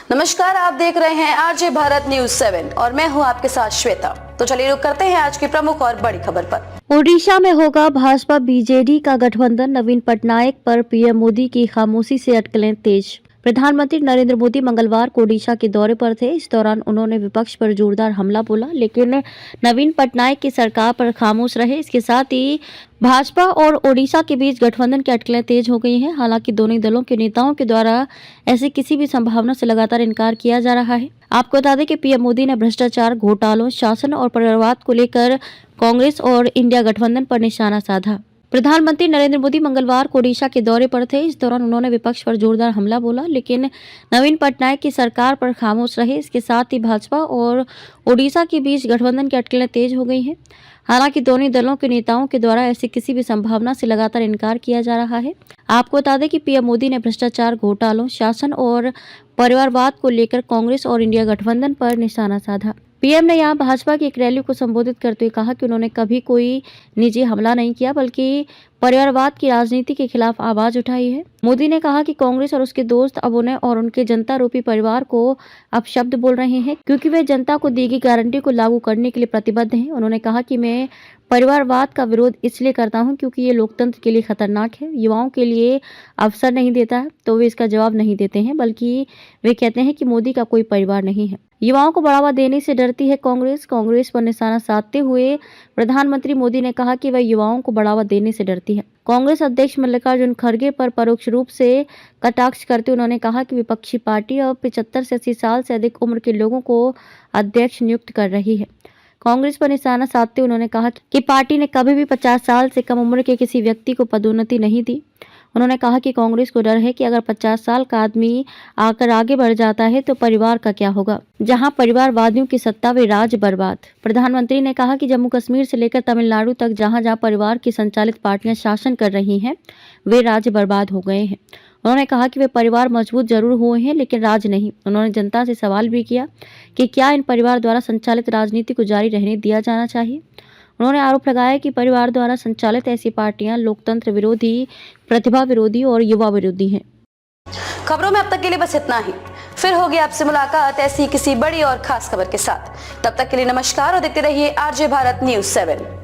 नमस्कार, आप देख रहे हैं आरजे भारत न्यूज 7 और मैं हूं आपके साथ श्वेता। तो चलिए रुक करते हैं आज की प्रमुख और बड़ी खबर पर। ओडिशा में होगा भाजपा बीजेडी का गठबंधन, नवीन पटनायक पर पीएम मोदी की खामोशी से अटकलें तेज। प्रधानमंत्री नरेंद्र मोदी मंगलवार को ओडिशा के दौरे पर थे। इस दौरान उन्होंने विपक्ष पर जोरदार हमला बोला, लेकिन नवीन पटनायक की सरकार पर खामोश रहे। इसके साथ ही भाजपा और ओडिशा के बीच गठबंधन की अटकलें तेज हो गई हैं। हालांकि दोनों दलों के नेताओं के द्वारा ऐसी किसी भी संभावना से लगातार इनकार किया जा रहा है। आपको बता दें कि पीएम मोदी ने भ्रष्टाचार, घोटालों, शासन और परिवारवाद को लेकर कांग्रेस और इंडिया गठबंधन पर निशाना साधा। प्रधानमंत्री नरेंद्र मोदी मंगलवार को ओडिशा के दौरे पर थे। इस दौरान उन्होंने विपक्ष पर जोरदार हमला बोला, लेकिन नवीन पटनायक की सरकार पर खामोश रहे। इसके साथ ही भाजपा और ओडिशा के बीच गठबंधन की अटकलें तेज हो गई हैं। हालांकि दोनों दलों के नेताओं के द्वारा ऐसी किसी भी संभावना से लगातार इनकार किया जा रहा है। आपको बता दें कि पीएम मोदी ने भ्रष्टाचार, घोटालों, शासन और परिवारवाद को लेकर कांग्रेस और इंडिया गठबंधन पर निशाना साधा। पीएम ने यहां भाजपा की एक रैली को संबोधित करते हुए कहा कि उन्होंने कभी कोई निजी हमला नहीं किया, बल्कि परिवारवाद की राजनीति के खिलाफ आवाज उठाई है। मोदी ने कहा कि कांग्रेस और उसके दोस्त अब उन्हें और उनके जनता रूपी परिवार को अपशब्द बोल रहे हैं, क्योंकि वे जनता को दी गई गारंटी को लागू करने के लिए प्रतिबद्ध हैं। उन्होंने कहा कि मैं परिवारवाद का विरोध इसलिए करता हूं क्योंकि ये लोकतंत्र के लिए खतरनाक है, युवाओं के लिए अवसर नहीं देता है, तो वे इसका जवाब नहीं देते हैं, बल्कि वे कहते हैं कि मोदी का कोई परिवार नहीं है। युवाओं को बढ़ावा देने से डरती है कांग्रेस। कांग्रेस पर निशाना साधते हुए प्रधानमंत्री मोदी ने कहा कि वह युवाओं को बढ़ावा देने से डरती है। कांग्रेस अध्यक्ष मल्लिकार्जुन खड़गे पर परोक्ष रूप से कटाक्ष करते उन्होंने कहा कि विपक्षी पार्टी अब 75 से 80 साल से अधिक उम्र के लोगों को अध्यक्ष नियुक्त कर रही है। कांग्रेस पर निशाना साधते उन्होंने कहा कि पार्टी ने कभी भी 50 साल से कम उम्र के किसी व्यक्ति को पदोन्नति नहीं दी। उन्होंने कहा कि कांग्रेस को डर है कि अगर 50 साल का आदमी आकर आगे बढ़ जाता है तो परिवार का क्या होगा। जहां परिवारवादियों की सत्ता वे राज्य बर्बाद। प्रधानमंत्री ने कहा कि जम्मू कश्मीर से लेकर तमिलनाडु तक जहां जहां परिवार की संचालित पार्टियां शासन कर रही हैं, वे राज्य बर्बाद हो गए हैं। उन्होंने कहा कि वे परिवार मजबूत जरूर हुए हैं, लेकिन राज नहीं। उन्होंने जनता से सवाल भी किया कि क्या इन परिवार द्वारा संचालित राजनीति को जारी रहने दिया जाना चाहिए। उन्होंने आरोप लगाया कि परिवार द्वारा संचालित ऐसी पार्टियां लोकतंत्र विरोधी, प्रतिभा विरोधी और युवा विरोधी हैं। खबरों में अब तक के लिए बस इतना ही। फिर होगी आपसे मुलाकात ऐसी किसी बड़ी और खास खबर के साथ। तब तक के लिए नमस्कार और देखते रहिए आरजे भारत न्यूज 7।